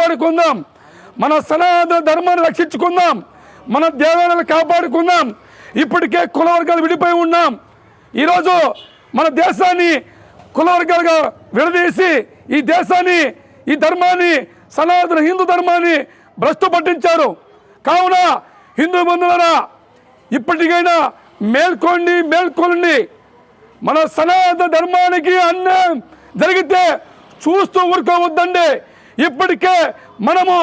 కాపాడుకుందాం, మన సనాతన ధర్మాన్ని రక్షించుకుందాం, మన దేవాలయాలను కాపాడుకుందాం. ఇప్పటికే కుల వర్గాలు విడిపోయి ఉన్నాం. ఈరోజు మన దేశాన్ని కుల వర్గాలుగా విడదీసి ఈ దేశాన్ని, ఈ ధర్మాన్ని, సనాతన హిందూ ధర్మాన్ని భ్రష్టు పట్టించారు. కావున హిందూ బంధువులారా, ఇప్పటికైనా మేల్కొండి. మన సనాతన ధర్మానికి అన్యాయం జరిగితే చూస్తూ ఊరుకోవద్దండి. ఇప్పటికే మనము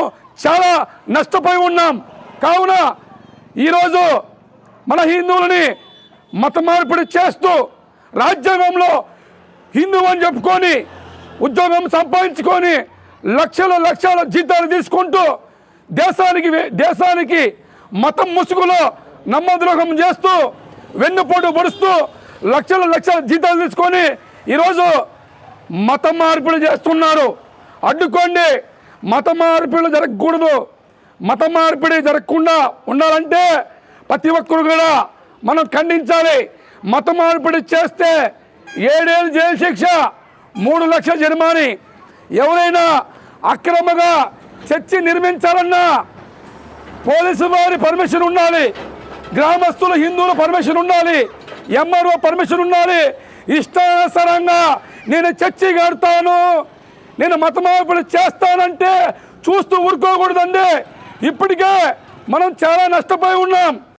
చాలా నష్టపోయి ఉన్నాం. కావున ఈరోజు మన హిందువులని మత మార్పిడి చేస్తూ రాజ్యాంగంలో హిందూ అని చెప్పుకొని ఉద్యోగం సంపాదించుకొని లక్షల జీతాలు తీసుకుంటూ దేశానికి మతం ముసుగులో నమ్మద్రోహం చేస్తూ వెన్నుపోటు పొడుస్తూ లక్షల జీతాలు తీసుకొని ఈరోజు మత మార్పిడి చేస్తున్నారు. అడ్డుకోండి. మత మార్పిడి జరగకూడదు. మత మార్పిడి జరగకుండా ఉండాలంటే ప్రతి ఒక్కరు కూడా మనం ఖండించాలి. మత మార్పిడి చేస్తే 7 ఏళ్ళు జైలు శిక్ష, 3 లక్షల జరిమానా. ఎవరైనా అక్రమంగా చర్చి నిర్మించాలన్నా పోలీసు వారి పర్మిషన్ ఉండాలి, గ్రామస్తులు హిందువుల పర్మిషన్ ఉండాలి, ఎంఆర్ఓ పర్మిషన్ ఉండాలి. ఇష్టానుసారంగా నేను చర్చి కడతాను, నేను మత మార్పిడి చేస్తానంటే చూస్తూ ఊరుకోకూడదండి. ఇప్పటికే మనం చాలా నష్టపోయి ఉన్నాం.